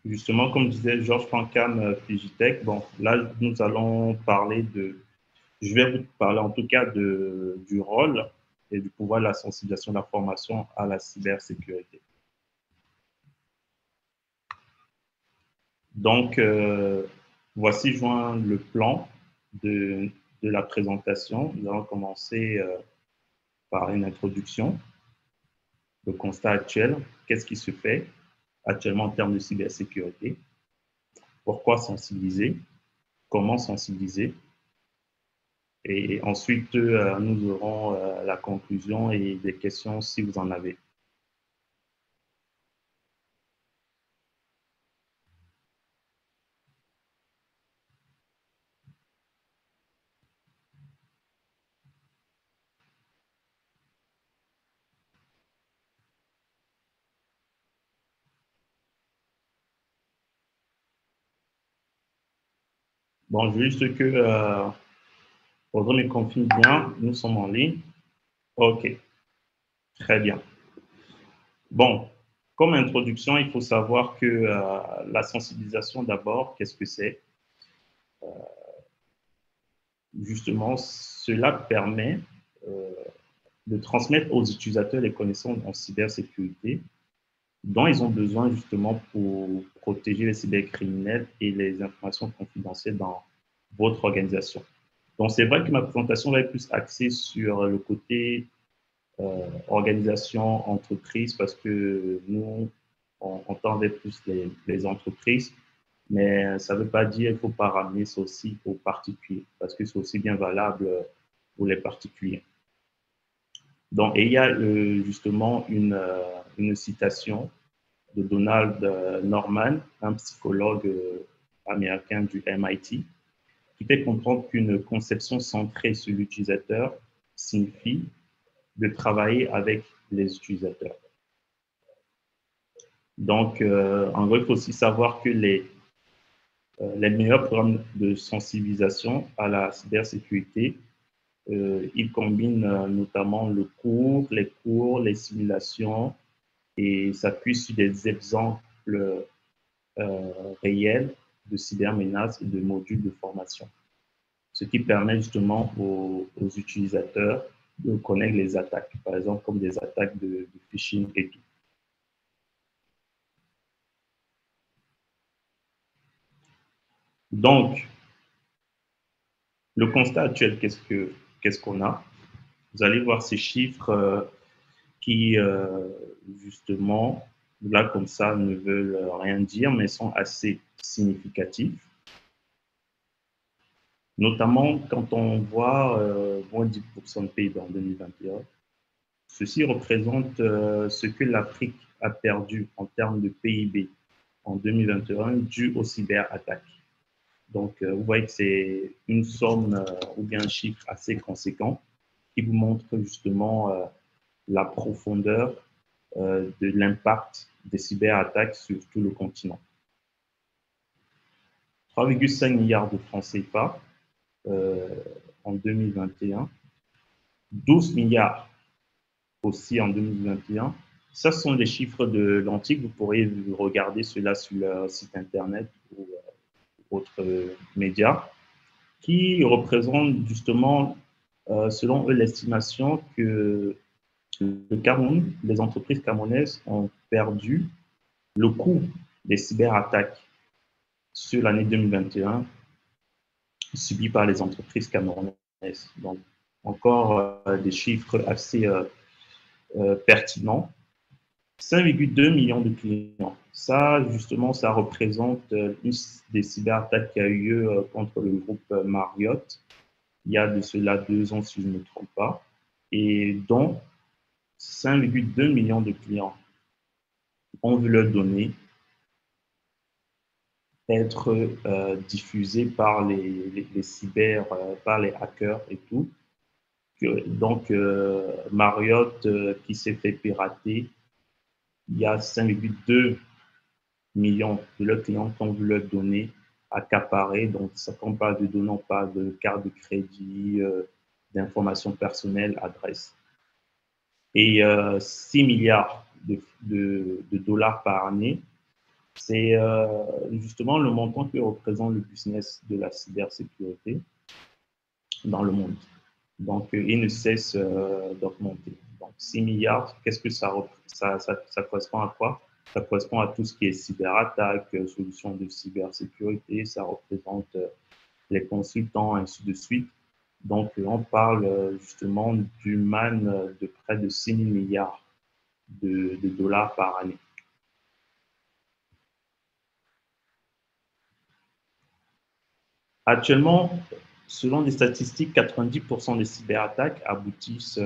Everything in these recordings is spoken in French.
Justement, comme disait Georges Pancam, Figitech, bon, là, nous allons parler je vais vous parler en tout cas du rôle et du pouvoir de la sensibilisation de la formation à la cybersécurité. Donc, voici joint le plan de la présentation. Nous allons commencer par une introduction, le constat actuel, qu'est-ce qui se fait actuellement en termes de cybersécurité, pourquoi sensibiliser, comment sensibiliser, et ensuite nous aurons la conclusion et des questions si vous en avez. Bon, juste que Audrey me confirme bien, nous sommes en ligne. OK, très bien. Bon, comme introduction, il faut savoir que la sensibilisation d'abord, qu'est-ce que c'est? Justement, cela permet de transmettre aux utilisateurs les connaissances en cybersécurité dont ils ont besoin justement pour protéger les cybercriminels et les informations confidentielles dans votre organisation. Donc, c'est vrai que ma présentation va être plus axée sur le côté organisation, entreprise, parce que nous, on tendait plus les entreprises, mais ça ne veut pas dire qu'il ne faut pas ramener ça aussi aux particuliers, parce que c'est aussi bien valable pour les particuliers. Donc, et il y a justement une citation de Donald Norman, un psychologue américain du MIT, qui fait comprendre qu'une conception centrée sur l'utilisateur signifie de travailler avec les utilisateurs. Donc, en gros, il faut aussi savoir que les meilleurs programmes de sensibilisation à la cybersécurité, ils combinent notamment les cours, les simulations, et s'appuient sur des exemples réels de cybermenaces et de modules de formation, ce qui permet justement aux utilisateurs de connaître les attaques, par exemple comme des attaques de phishing et tout. Donc, le constat actuel, qu'est-ce qu'on a? Vous allez voir ces chiffres qui, justement, là comme ça, ne veulent rien dire, mais sont assez significatifs. Notamment quand on voit moins 10% de PIB en 2021, ceci représente ce que l'Afrique a perdu en termes de PIB en 2021 dû aux cyberattaques. Donc, vous voyez que c'est une somme ou bien un chiffre assez conséquent qui vous montre justement la profondeur de l'impact des cyberattaques sur tout le continent. 3,5 milliards de francs CFA en 2021, 12 milliards aussi en 2021. Ça, ce sont des chiffres de l'antique. Vous pourrez regarder cela sur leur site internet ou autres médias, qui représentent justement, selon eux, l'estimation que le Cameroun, les entreprises camerounaises ont perdu le coût des cyberattaques sur l'année 2021 subies par les entreprises camerounaises. Donc, encore des chiffres assez pertinents. 5,2 millions de clients. Ça, justement, ça représente une des cyberattaques qui a eu lieu contre le groupe Marriott il y a de cela 2 ans, si je ne me trompe pas, et dont 5,2 millions de clients ont vu leurs données être diffusées par les cyber, par les hackers et tout. Donc, Marriott qui s'est fait pirater, il y a 5,2 millions de leurs clients qui ont vu leurs données accaparées. Donc, ça ne parle pas de données, on parle de carte de crédit, d'informations personnelles, adresses. Et 6 milliards de dollars par année C'est justement le montant que représente le business de la cybersécurité dans le monde. Donc, il ne cesse d'augmenter. Donc, 6 milliards, qu'est-ce que ça correspond à quoi? Ça correspond à tout ce qui est cyberattaque, solutions de cybersécurité, ça représente les consultants, ainsi de suite. Donc, on parle justement d'une manne de près de 6 000 milliards de dollars par année. Actuellement, selon les statistiques, 90% des cyberattaques aboutissent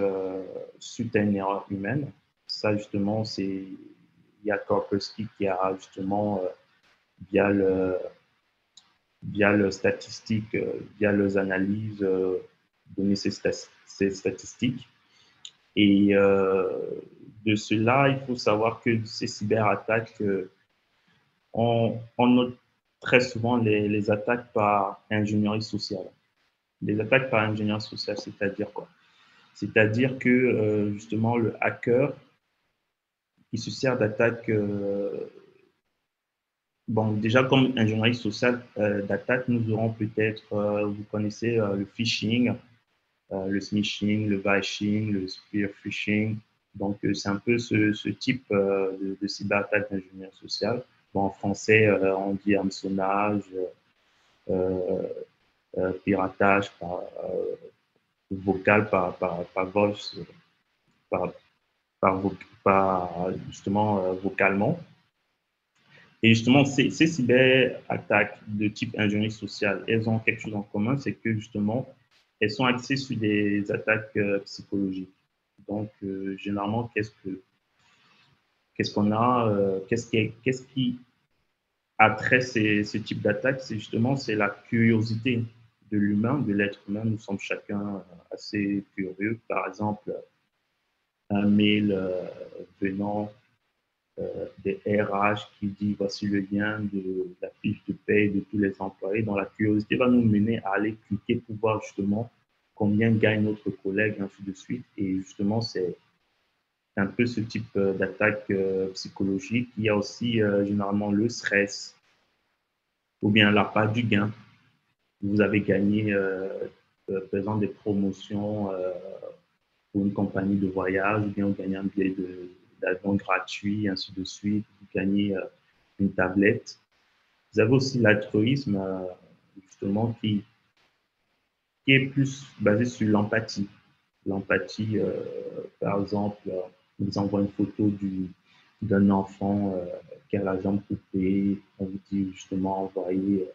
suite à une erreur humaine. Ça, justement, il y a Kaspersky qui a justement, via le statistique, via leurs analyses, donné ces statistiques. Et de cela, il faut savoir que ces cyberattaques, on note très souvent les attaques par ingénierie sociale. Les attaques par ingénierie sociale, c'est-à-dire quoi? C'est-à-dire que justement le hacker, il se sert d'attaques, bon, déjà comme ingénierie sociale d'attaque, nous aurons peut-être, vous connaissez le phishing, le smishing, le vishing, le spear phishing. Donc, c'est un peu ce type de cyberattaque d'ingénierie sociale. Bon, en français, on dit hameçonnage, euh, piratage par vocal, par voice, par, justement vocalement. Et justement, ces cyberattaques de type ingénierie sociale, elles ont quelque chose en commun, c'est que justement, elles sont axées sur des attaques psychologiques. Donc, généralement, qu'est-ce qu'on a, qu'est-ce qui attrait ce type d'attaque? C'est justement, c'est la curiosité de l'humain, de l'être humain. Nous sommes chacun assez curieux. Par exemple, un mail venant des RH qui dit voici le lien de la fiche de paie de tous les employés. Donc la curiosité va nous mener à aller cliquer pour voir justement combien gagne notre collègue, ainsi de suite. Et justement, c'est un peu ce type d'attaque psychologique. Il y a aussi généralement le stress ou bien la part du gain. Vous avez gagné, par exemple, des promotions pour une compagnie de voyage, ou bien vous gagnez un billet d'avion gratuit, ainsi de suite, vous gagnez une tablette. Vous avez aussi l'altruisme, justement, qui est plus basé sur l'empathie. L'empathie, par exemple, on vous envoie une photo d'un enfant qui a la jambe coupée, on vous dit justement envoyer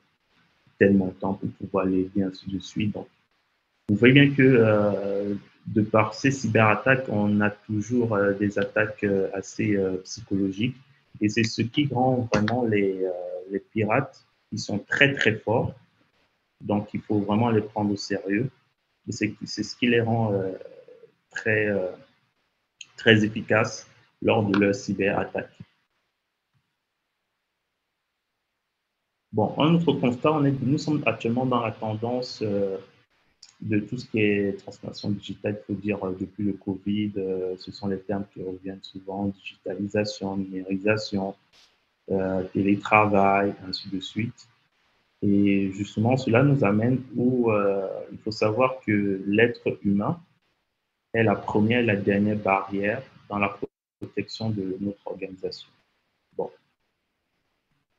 tel montant pour pouvoir l'aider, ainsi de suite. Donc, vous voyez bien que de par ces cyberattaques, on a toujours des attaques assez psychologiques. Et c'est ce qui rend vraiment les pirates, qui sont très très forts. Donc il faut vraiment les prendre au sérieux. Et c'est ce qui les rend très, très efficaces lors de leur cyberattaque. Bon, un autre constat, nous sommes actuellement dans la tendance de tout ce qui est transformation digitale, il faut dire depuis le Covid, ce sont les termes qui reviennent souvent, digitalisation, numérisation, télétravail, ainsi de suite. Et justement, cela nous amène où il faut savoir que l'être humain est la première et la dernière barrière dans la protection de notre organisation. Bon,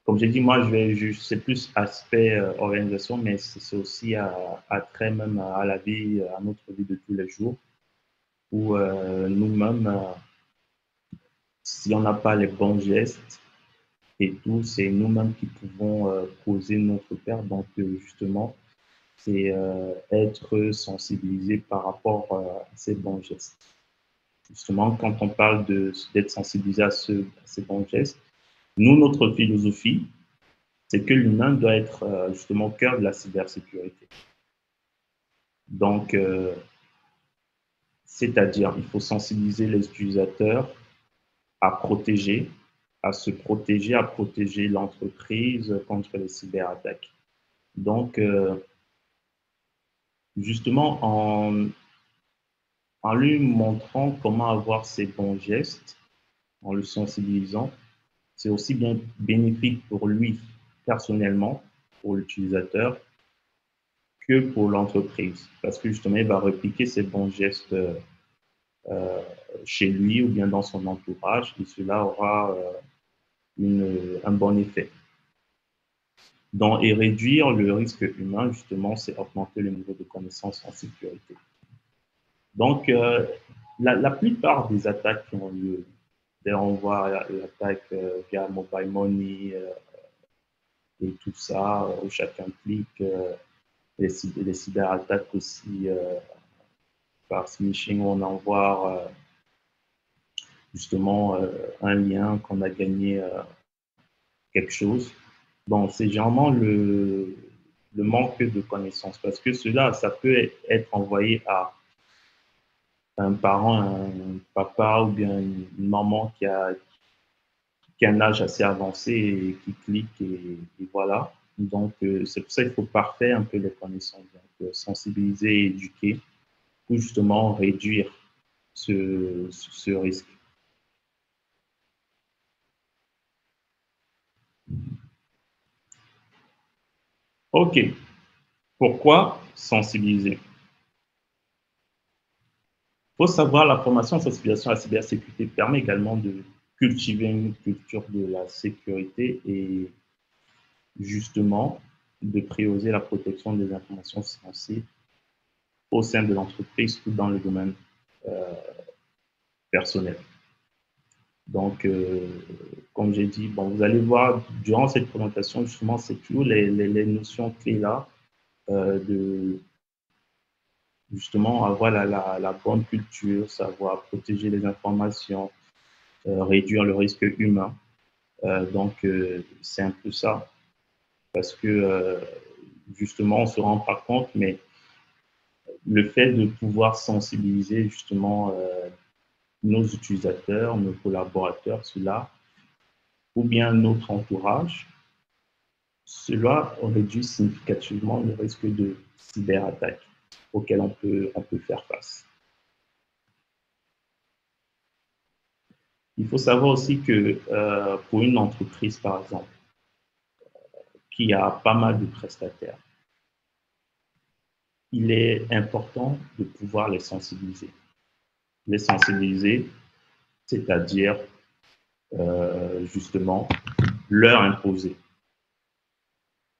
comme j'ai dit, moi, c'est plus aspect organisation, mais c'est aussi à trait même à la vie, à notre vie de tous les jours, où nous-mêmes, si on n'a pas les bons gestes et tout, c'est nous-mêmes qui pouvons causer notre perte. Donc, justement, c'est être sensibilisé par rapport à ces bons gestes. Justement, quand on parle d'être sensibilisé à ces bons gestes, nous, notre philosophie, c'est que l'humain doit être justement au cœur de la cybersécurité. Donc, c'est-à-dire, il faut sensibiliser les utilisateurs à protéger, à se protéger, à protéger l'entreprise contre les cyberattaques. Donc, justement, en lui montrant comment avoir ces bons gestes, en le sensibilisant, c'est aussi bien bénéfique pour lui personnellement, pour l'utilisateur, que pour l'entreprise. Parce que justement, il va répliquer ces bons gestes chez lui ou bien dans son entourage et cela aura un bon effet. Donc, et réduire le risque humain, justement, c'est augmenter le niveau de connaissance en sécurité. Donc, la plupart des attaques qui ont lieu, d'ailleurs, on voit l'attaque via mobile money et tout ça, où chacun clique, les cyberattaques aussi par smishing, où on envoie justement un lien qu'on a gagné quelque chose. Bon, c'est généralement le manque de connaissances parce que cela, ça peut être envoyé à un parent, un papa ou bien une maman qui a un âge assez avancé et qui clique et voilà. Donc, c'est pour ça qu'il faut parfaire un peu les connaissances, donc, sensibiliser et éduquer pour justement réduire ce risque. OK. Pourquoi sensibiliser? Il faut savoir, la formation en sensibilisation à la cybersécurité permet également de cultiver une culture de la sécurité et justement de prioriser la protection des informations sensibles au sein de l'entreprise ou dans le domaine euh, personnel. Donc, comme j'ai dit, bon, vous allez voir durant cette présentation, justement, c'est toujours les notions clés là de justement avoir la bonne culture, savoir protéger les informations, réduire le risque humain. Donc, c'est un peu ça. Parce que, justement, on ne se rend pas compte, mais le fait de pouvoir sensibiliser justement nos utilisateurs, nos collaborateurs, cela, ou bien notre entourage, cela réduit significativement le risque de cyberattaque auquel on peut faire face. Il faut savoir aussi que pour une entreprise, par exemple, qui a pas mal de prestataires, il est important de pouvoir les sensibiliser. Les sensibiliser, c'est-à-dire justement leur imposer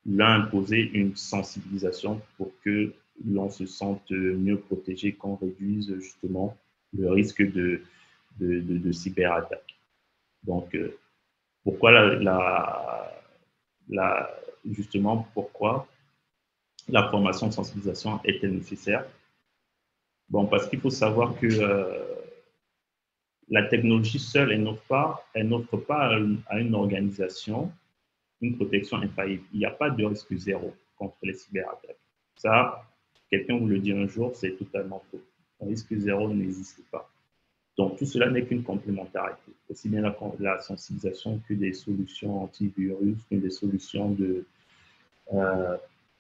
une sensibilisation pour que l'on se sente mieux protégé, qu'on réduise justement le risque de cyberattaque. Donc, pourquoi justement, pourquoi la formation de sensibilisation est-elle nécessaire? Bon, parce qu'il faut savoir que la technologie seule, elle n'offre pas à une organisation une protection infaillible. Il n'y a pas de risque zéro contre les cyberattaques. Ça, quelqu'un vous le dit un jour, c'est totalement faux. Un risque zéro n'existe pas. Donc, tout cela n'est qu'une complémentarité. Aussi bien la sensibilisation que des solutions antivirus, que des solutions de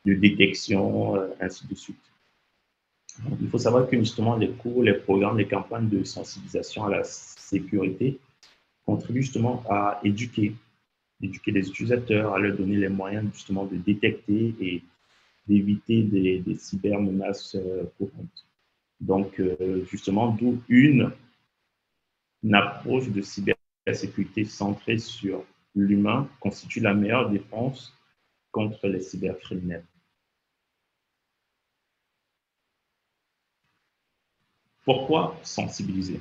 détection, ainsi de suite. Donc, il faut savoir que justement, les cours, les programmes, les campagnes de sensibilisation à la sécurité contribuent justement à éduquer les utilisateurs, à leur donner les moyens justement de détecter et d'éviter des cybermenaces courantes. Donc, justement, d'où une approche de cybersécurité centrée sur l'humain constitue la meilleure défense contre les cybercriminels. Pourquoi sensibiliser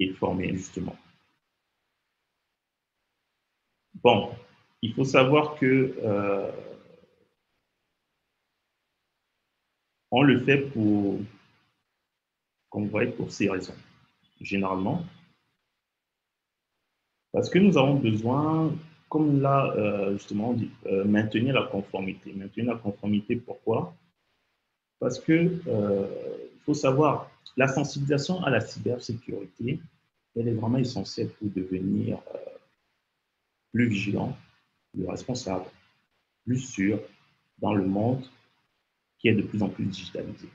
et former justement? Bon, il faut savoir que on le fait comme vous voyez, pour ces raisons. Généralement, parce que nous avons besoin, comme là, justement, maintenir la conformité. Maintenir la conformité, pourquoi? Parce que il faut savoir, la sensibilisation à la cybersécurité, elle est vraiment essentielle pour devenir plus vigilant, plus responsable, plus sûr dans le monde qui est de plus en plus digitalisé.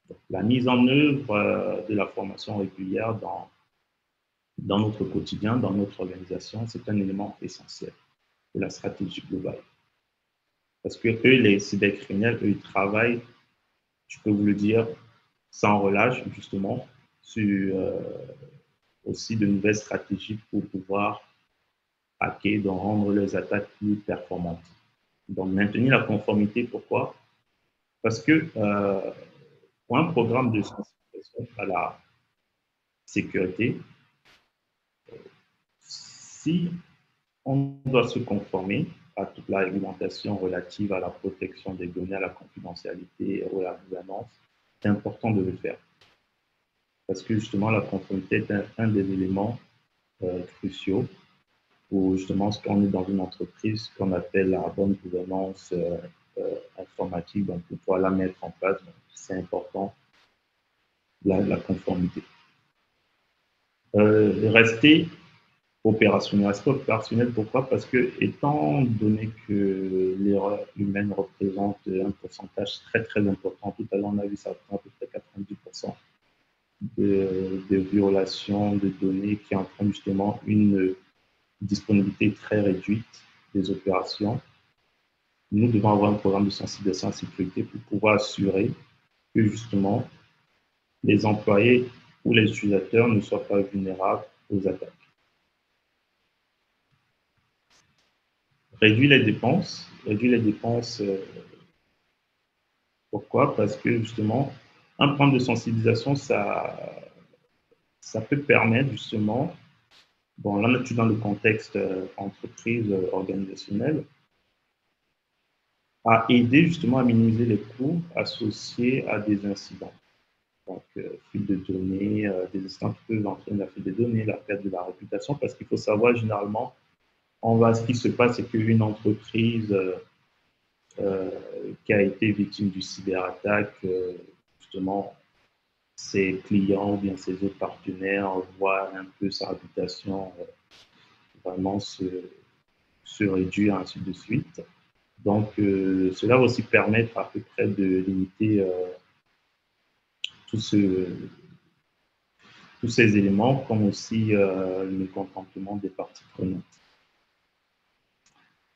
Donc, la mise en œuvre de la formation régulière dans notre quotidien, dans notre organisation, c'est un élément essentiel de la stratégie globale. Parce que eux, les cybercriminels, eux, ils travaillent, je peux vous le dire, sans relâche, justement, sur aussi de nouvelles stratégies pour pouvoir hacker, donc rendre les attaques plus performantes. Donc, maintenir la conformité, pourquoi? Parce que pour un programme de sensibilisation à la sécurité, si on doit se conformer à toute la réglementation relative à la protection des données, à la confidentialité et à la gouvernance, c'est important de le faire. Parce que justement, la conformité est un des éléments cruciaux pour justement ce qu'on est dans une entreprise qu'on appelle la bonne gouvernance informatique. Donc, pour pouvoir la mettre en place, c'est important, la conformité. Rester opérationnel. Rester opérationnel, pourquoi? Parce que, étant donné que l'erreur humaine représente un pourcentage très, très important, tout à l'heure, on a vu ça à peu près 90% de violations de données qui entraînent justement une disponibilité très réduite des opérations. Nous devons avoir un programme de sensibilisation à la sécurité pour pouvoir assurer que justement les employés ou les utilisateurs ne soient pas vulnérables aux attaques. Réduire les dépenses. Pourquoi? Parce que justement, un programme de sensibilisation, ça peut permettre justement, bon, là, on est dans le contexte entreprise organisationnelle, à aider justement à minimiser les coûts associés à des incidents. Donc, fuite de données, des incidents qui peuvent entraîner la fuite des données, la perte de la réputation, parce qu'il faut savoir généralement, ce qui se passe, c'est qu'une entreprise qui a été victime du cyberattaque, justement, ses clients ou bien ses autres partenaires voient un peu sa réputation vraiment se réduire, ainsi de suite. Donc, cela va aussi permettre à peu près de limiter tous ces éléments, comme aussi le mécontentement des parties prenantes.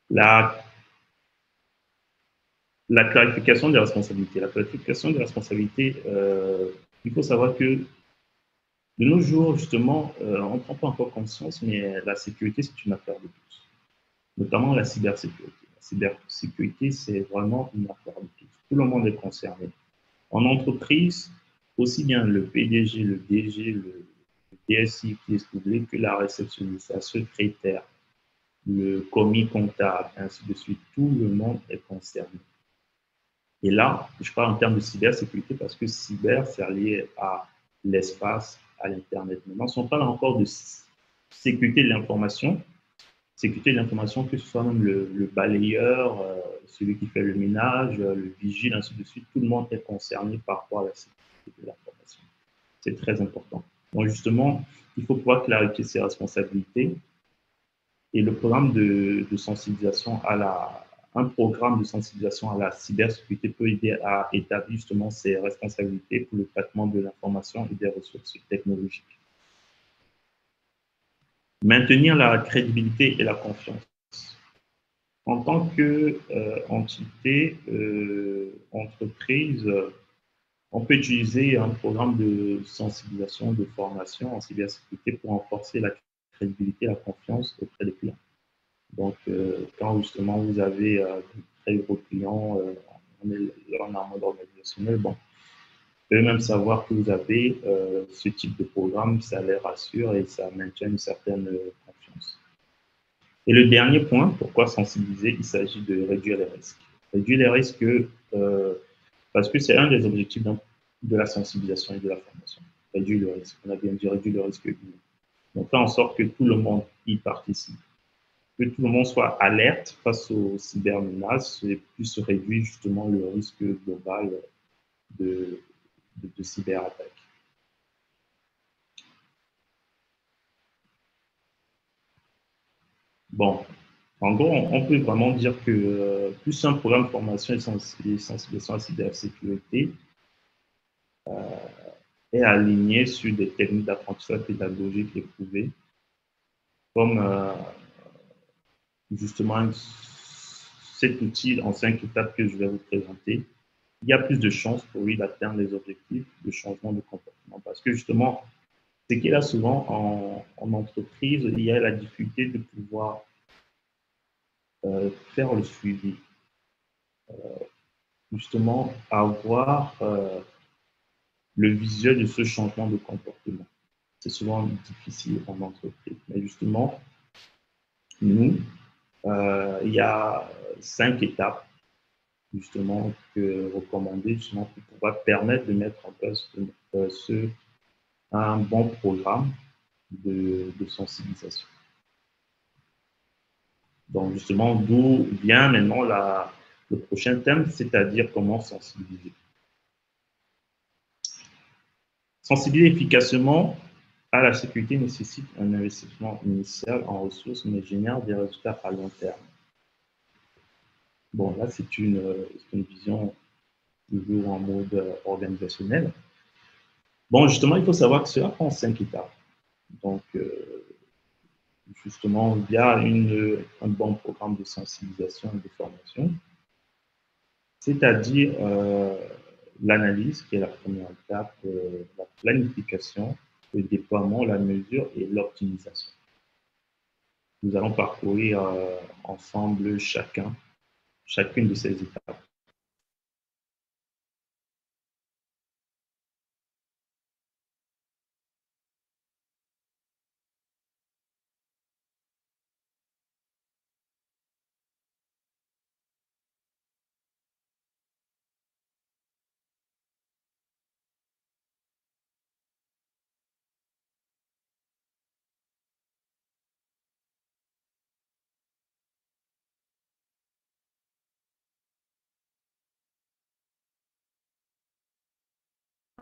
La clarification des responsabilités. La clarification des responsabilités, il faut savoir que de nos jours, justement, on ne prend pas encore conscience, mais la sécurité, c'est une affaire de tous, notamment la cybersécurité. La cybersécurité, c'est vraiment une affaire de tous. Tout le monde est concerné. En entreprise, aussi bien le PDG, le DG, le DSI qui est public, que la réceptionniste, la secrétaire, le commis comptable, ainsi de suite, tout le monde est concerné. Et là, je parle en termes de cybersécurité parce que cyber, c'est lié à l'espace, à l'Internet. Maintenant, si on parle encore de sécurité de l'information, que ce soit même le balayeur, celui qui fait le ménage, le vigile, ainsi de suite, tout le monde est concerné par rapport à la sécurité de l'information. C'est très important. Donc justement, il faut pouvoir clarifier ses responsabilités et le programme de sensibilisation un programme de sensibilisation à la cybersécurité peut aider à établir justement ses responsabilités pour le traitement de l'information et des ressources technologiques. Maintenir la crédibilité et la confiance. En tant qu'entité, entreprise, on peut utiliser un programme de sensibilisation, de formation en cybersécurité pour renforcer la crédibilité et la confiance auprès des clients. Donc, quand justement vous avez de très gros clients, on est en mode organisationnel, bon, vous pouvez même savoir que vous avez ce type de programme, ça les rassure et ça maintient une certaine confiance. Et le dernier point, pourquoi sensibiliser? Il s'agit de réduire les risques. Réduire les risques parce que c'est un des objectifs de la sensibilisation et de la formation. Réduire le risque. On a bien dit réduire le risque humain. Donc, faire en sorte que tout le monde y participe. Que tout le monde soit alerte face aux cybermenaces et puisse réduire justement le risque global de cyberattaque. Bon, en gros, on peut vraiment dire que plus un programme de formation et sensibilisation à la cybersécurité est aligné sur des techniques d'apprentissage pédagogique éprouvées, comme justement cet outil en 5 étapes que je vais vous présenter, il y a plus de chances pour lui d'atteindre les objectifs de changement de comportement. Parce que justement, c'est qu'il y a souvent en entreprise, il y a la difficulté de pouvoir faire le suivi, justement avoir le visuel de ce changement de comportement. C'est souvent difficile en entreprise. Mais justement, nous, il y a 5 étapes justement que recommander justement pour pouvoir permettre de mettre en place un bon programme de sensibilisation. Donc justement, d'où vient maintenant le prochain thème, c'est-à-dire comment sensibiliser. Sensibiliser efficacement à la sécurité nécessite un investissement initial en ressources, mais génère des résultats à long terme. Bon, là, c'est une vision toujours en mode organisationnel. Bon, justement, il faut savoir que cela prend 5 étapes. Donc, justement, il y a un bon programme de sensibilisation et de formation, c'est-à-dire l'analyse, qui est la première étape, la planification, le déploiement, la mesure et l'optimisation. Nous allons parcourir ensemble chacune de ces étapes.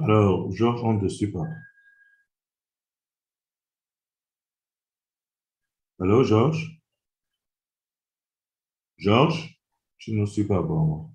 Alors, Georges, on ne te suit pas. Allô, Georges? Georges, tu ne suis pas bon.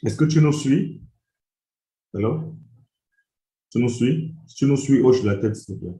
Est-ce que tu nous suis? Allô? Tu nous suis? Si tu nous suis, hoche la tête, s'il te plaît.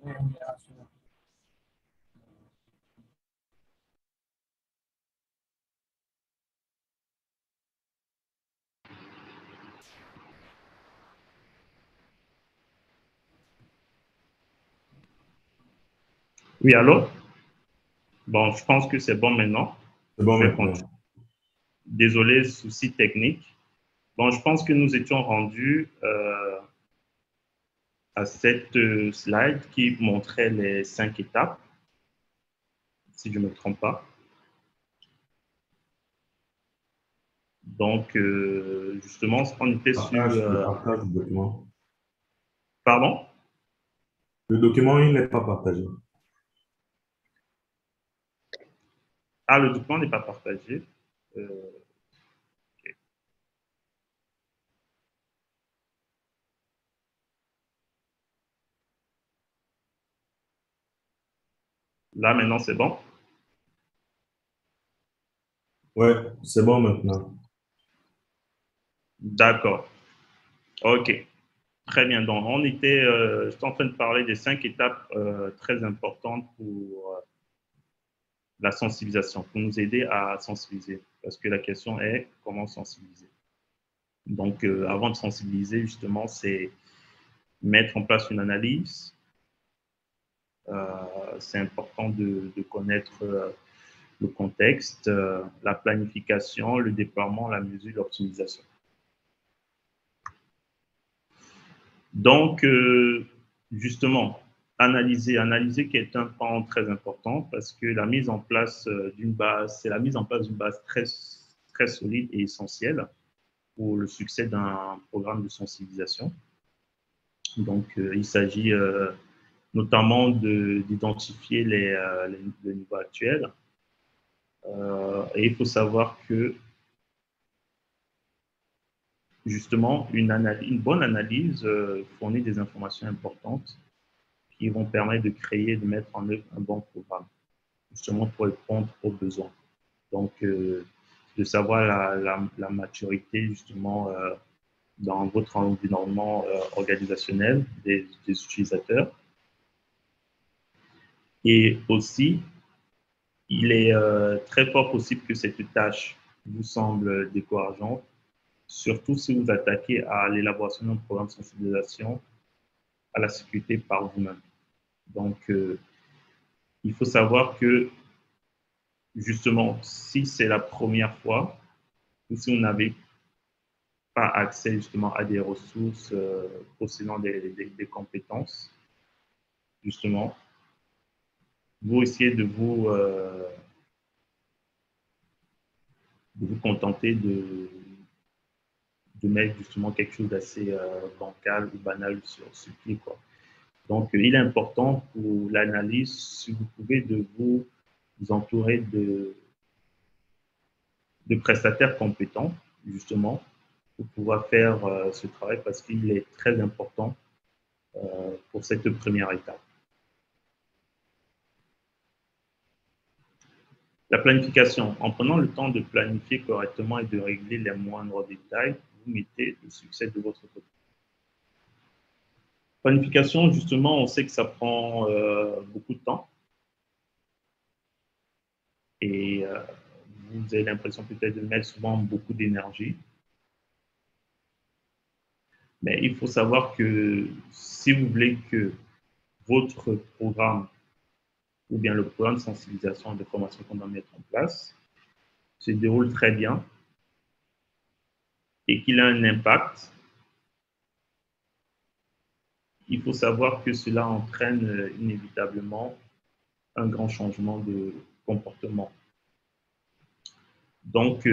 Oui, allô? Bon, je pense que c'est bon maintenant. C'est bon Je vais maintenant. continuer. Désolé, souci technique. Bon, je pense que nous étions rendus à cette slide qui montrait les 5 étapes, si je ne me trompe pas. Donc, justement, on était sur... Le partage du document. Pardon? Le document, il n'est pas partagé. Ah, le document n'est pas partagé. Ok. Là, maintenant, c'est bon? Ouais, c'est bon maintenant. D'accord. OK. Très bien. Donc, j'étais en train de parler des 5 étapes très importantes pour la sensibilisation, pour nous aider à sensibiliser. Parce que la question est comment sensibiliser. Donc, avant de sensibiliser, justement, c'est mettre en place une analyse. C'est important de connaître le contexte, la planification, le déploiement, la mesure, l'optimisation. Donc, justement, analyser qui est un point très important parce que la mise en place d'une base, c'est la mise en place d'une base très solide et essentielle pour le succès d'un programme de sensibilisation. Donc, il s'agit notamment d'identifier les niveaux actuels. Et il faut savoir que, justement, une bonne analyse fournit des informations importantes qui vont permettre de créer, de mettre en œuvre un bon programme, justement pour répondre aux besoins. Donc, de savoir la maturité, justement, dans votre environnement organisationnel des utilisateurs. Et aussi, il est très fort possible que cette tâche vous semble décourageante, surtout si vous attaquez à l'élaboration d'un programme de sensibilisation à la sécurité par vous-même. Donc, il faut savoir que, justement, si c'est la première fois ou si vous n'avez pas accès justement à des ressources possédant des compétences, justement, vous essayez de vous contenter de mettre justement quelque chose d'assez bancal ou banal sur pied, quoi. Donc, il est important pour l'analyse, si vous pouvez, de vous entourer de prestataires compétents, justement, pour pouvoir faire ce travail parce qu'il est très important pour cette première étape. La planification. En prenant le temps de planifier correctement et de régler les moindres détails, vous mettez le succès de votre côté. Planification, justement, on sait que ça prend beaucoup de temps et vous avez l'impression peut-être de mettre souvent beaucoup d'énergie. Mais il faut savoir que si vous voulez que votre programme ou bien le programme de sensibilisation et de formation qu'on va mettre en place se déroule très bien et qu'il a un impact, il faut savoir que cela entraîne inévitablement un grand changement de comportement. Donc,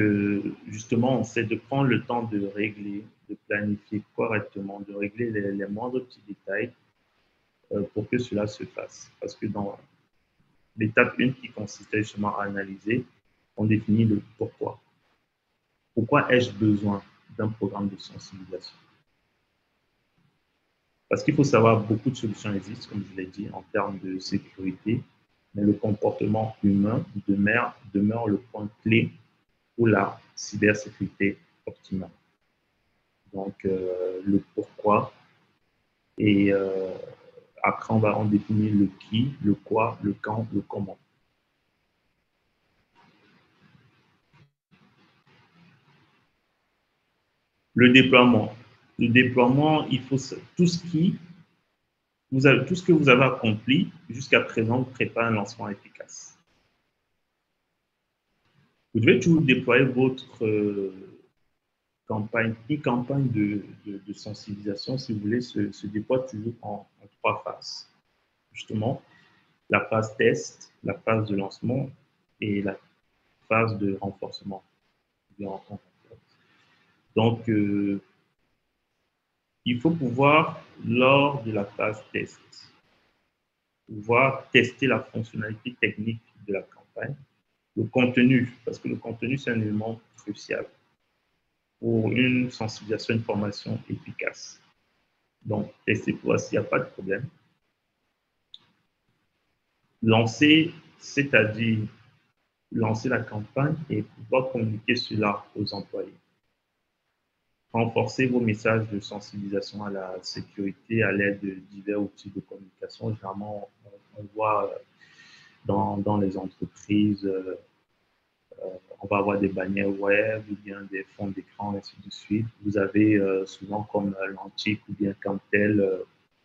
justement, c'est de prendre le temps de régler, de planifier correctement, de régler les moindres petits détails pour que cela se fasse. Parce que dans l'étape 1 qui consistait justement à analyser, on définit le pourquoi. Pourquoi ai-je besoin d'un programme de sensibilisation? Parce qu'il faut savoir, beaucoup de solutions existent, comme je l'ai dit, en termes de sécurité, mais le comportement humain demeure le point clé pour la cybersécurité optimale. Donc, le pourquoi. Et Après, on va en définir le qui, le quoi, le quand, le comment. Le déploiement. Le déploiement, il faut tout ce que vous avez accompli jusqu'à présent vous prépare un lancement efficace. Vous devez toujours déployer votre campagne, une campagne de sensibilisation, si vous voulez, se déploie toujours en 3 phases. Justement, la phase test, la phase de lancement et la phase de renforcement. Donc, il faut pouvoir, lors de la phase test, pouvoir tester la fonctionnalité technique de la campagne, le contenu, parce que le contenu, c'est un élément crucial pour une sensibilisation, une formation efficace. Donc, tester pour voir s'il n'y a pas de problème. Lancer, c'est-à-dire lancer la campagne et pouvoir communiquer cela aux employés. Renforcer vos messages de sensibilisation à la sécurité à l'aide de divers outils de communication. Généralement, on voit dans les entreprises, on va avoir des bannières web ou bien des fonds d'écran, ainsi de suite. Vous avez souvent comme l'Antic ou bien Camtel,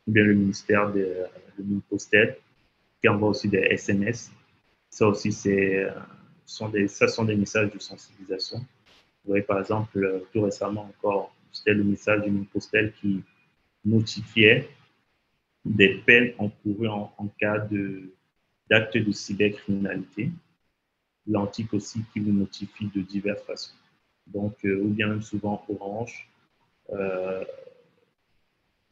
ou bien le ministère de Mine-Postel, qui envoie aussi des SMS. Ça aussi, sont des messages de sensibilisation. Vous voyez, par exemple, tout récemment encore, c'était le message du Mine-Postel qui notifiait des peines encourues en cas d'actes de cybercriminalité. L'Antique aussi qui vous notifie de diverses façons. Donc, ou bien même souvent Orange,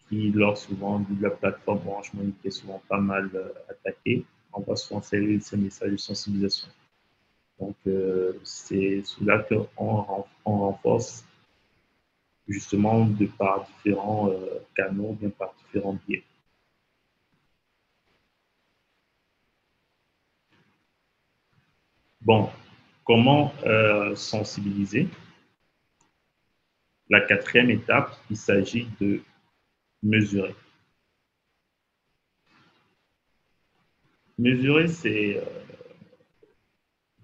qui lors souvent de la plateforme Orange Money qui est souvent pas mal attaquée, on voit souvent ces messages de sensibilisation. Donc, c'est là qu'on renforce justement de par différents canaux, bien par différents biais. Bon, comment sensibiliser? La 4e étape, il s'agit de mesurer. Mesurer, c'est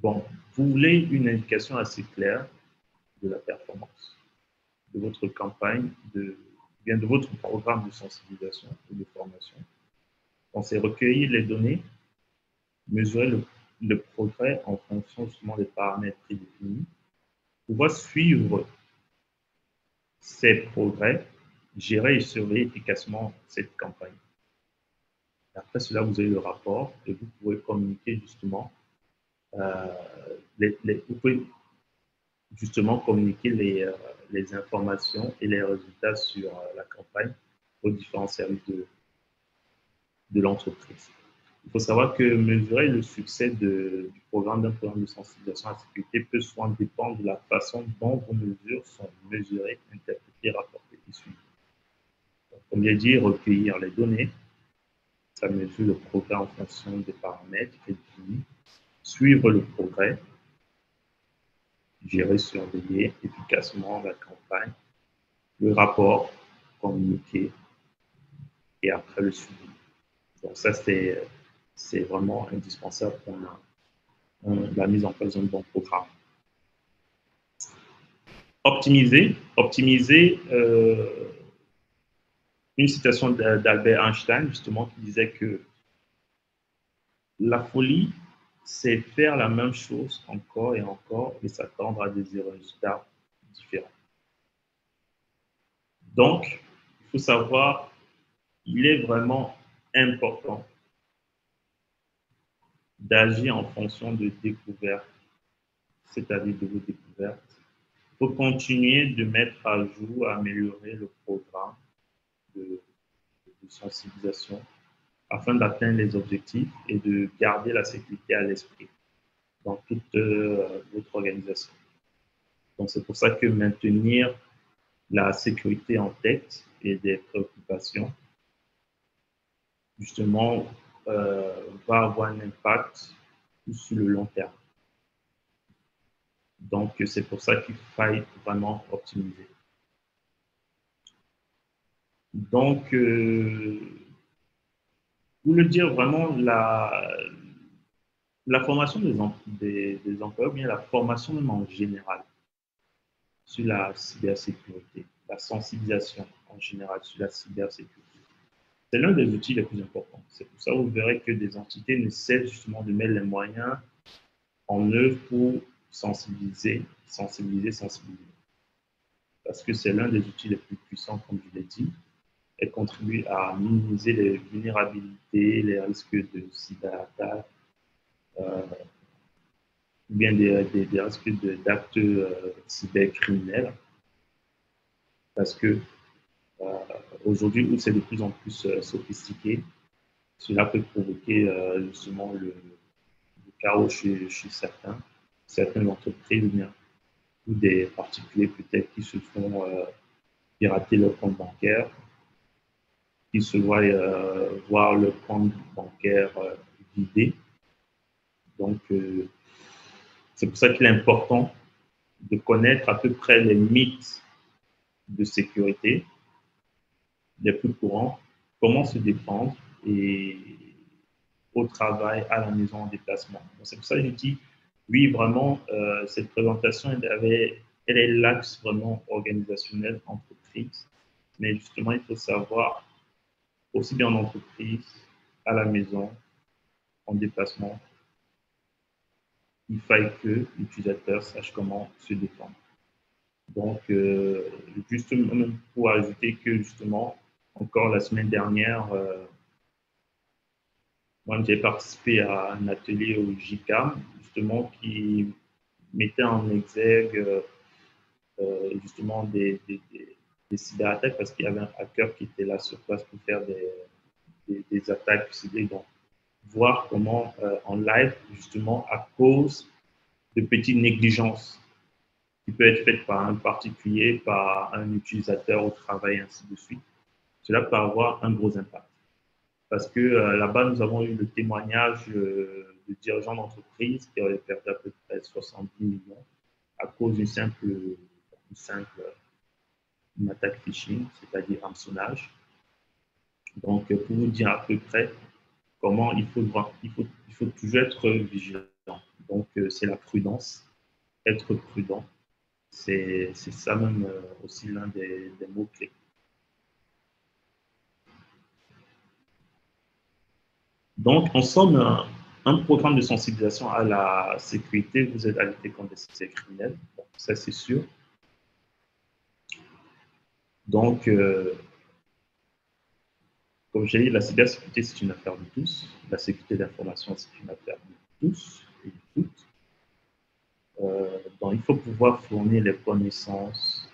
bon, vous voulez une indication assez claire de la performance de votre campagne, bien de votre programme de sensibilisation ou de formation. On s'est recueillir les données, mesurer le progrès en fonction justement des paramètres prédéfinis, pouvoir suivre ces progrès, gérer et surveiller efficacement cette campagne. Après cela, vous avez le rapport et vous pouvez communiquer justement, vous pouvez justement communiquer les informations et les résultats sur la campagne aux différents services de l'entreprise. Il faut savoir que mesurer le succès du programme d'un programme de sensibilisation à la sécurité peut souvent dépendre de la façon dont vos mesures sont mesurées, interprétées, rapportées et suivies. Comme j'ai dit, recueillir les données, ça mesure le progrès en fonction des paramètres définis, suivre le progrès, gérer, surveiller efficacement la campagne, le rapport, communiquer et après le suivi. Donc ça, c'est vraiment indispensable pour la mise en place d'un bon programme. Optimiser, une citation d'Albert Einstein, justement, qui disait que la folie, c'est faire la même chose encore et encore et s'attendre à des résultats différents. Donc, il faut savoir, il est vraiment important d'agir en fonction de découvertes, c'est-à-dire de vos découvertes. Il faut continuer de mettre à jour, à améliorer le programme de sensibilisation afin d'atteindre les objectifs et de garder la sécurité à l'esprit dans toute votre organisation. Donc, c'est pour ça que maintenir la sécurité en tête et des préoccupations, justement, va avoir un impact sur le long terme. Donc, c'est pour ça qu'il faille vraiment optimiser. Donc, Pour le dire vraiment, la formation des employés, ou bien la formation même en général sur la cybersécurité, la sensibilisation en général sur la cybersécurité, c'est l'un des outils les plus importants. C'est pour ça que vous verrez que des entités ne cessent justement de mettre les moyens en œuvre pour sensibiliser. Parce que c'est l'un des outils les plus puissants, comme je l'ai dit. Elle contribue à minimiser les vulnérabilités, les risques de cyberattaque, ou bien des risques d'actes cybercriminels. Parce que aujourd'hui, où c'est de plus en plus sophistiqué, cela peut provoquer justement le chaos chez certaines entreprises ou des particuliers peut-être qui se font pirater leur compte bancaire, qui se voient voir leur compte bancaire vidé. Donc, c'est pour ça qu'il est important de connaître à peu près les mythes de sécurité les plus courants, comment se défendre et au travail, à la maison, en déplacement. C'est pour ça que je dis, oui, vraiment, cette présentation, elle est l'axe vraiment organisationnel entreprise. Mais justement, il faut savoir, aussi bien en entreprise, à la maison, en déplacement, il faille que l'utilisateur sache comment se défendre. Donc, justement, pour ajouter que justement, encore la semaine dernière, moi, j'ai participé à un atelier au JICAM, justement, qui mettait en exergue justement des cyberattaques parce qu'il y avait un hacker qui était là sur place pour faire des attaques ciblées. Donc, voir comment en live, justement, à cause de petites négligences qui peuvent être faites par un particulier, par un utilisateur au travail, ainsi de suite, cela peut avoir un gros impact. Parce que là-bas, nous avons eu le témoignage de dirigeants d'entreprise qui avaient perdu à peu près 70 millions à cause d'une simple attaque phishing, c'est-à-dire hameçonnage. Donc, pour vous dire à peu près comment il faut toujours être vigilant. Donc, c'est la prudence, être prudent. C'est ça même aussi l'un des mots-clés. Donc, en somme, un programme de sensibilisation à la sécurité vous aide à lutter contre les cybercriminels. Bon, ça, c'est sûr. Donc, comme j'ai dit, la cybersécurité, c'est une affaire de tous. La sécurité d'information, c'est une affaire de tous et de toutes. Donc, il faut pouvoir fournir les connaissances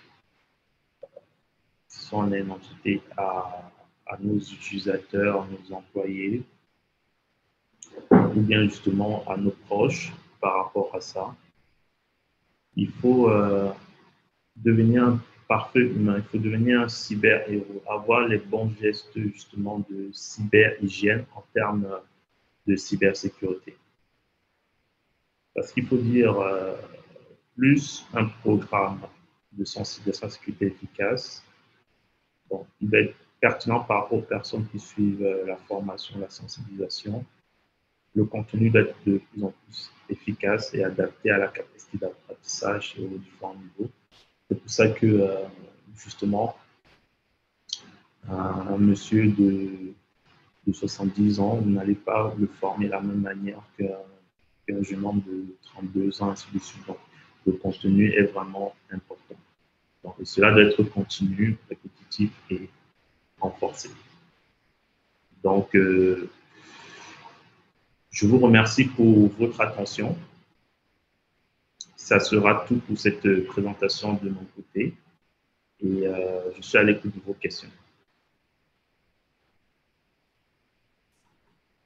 qui sont les entités à nos utilisateurs, à nos employés, ou bien justement à nos proches par rapport à ça. Il faut devenir un parfait humain, il faut devenir un cyber-héros, avoir les bons gestes justement de cyber-hygiène en termes de cybersécurité. Parce qu'il faut dire, plus un programme de sensibilisation à la sécurité efficace, bon, il va être pertinent par rapport aux personnes qui suivent la formation, la sensibilisation. Le contenu doit être de plus en plus efficace et adapté à la capacité d'apprentissage et aux différents niveaux. C'est pour ça que, justement, un monsieur de 70 ans, vous n'allez pas le former de la même manière qu'un jeune homme de 32 ans, ainsi de suite. Donc, le contenu est vraiment important. Donc, cela doit être continu, répétitif et renforcé. Donc, je vous remercie pour votre attention. Ça sera tout pour cette présentation de mon côté et je suis à l'écoute de vos questions.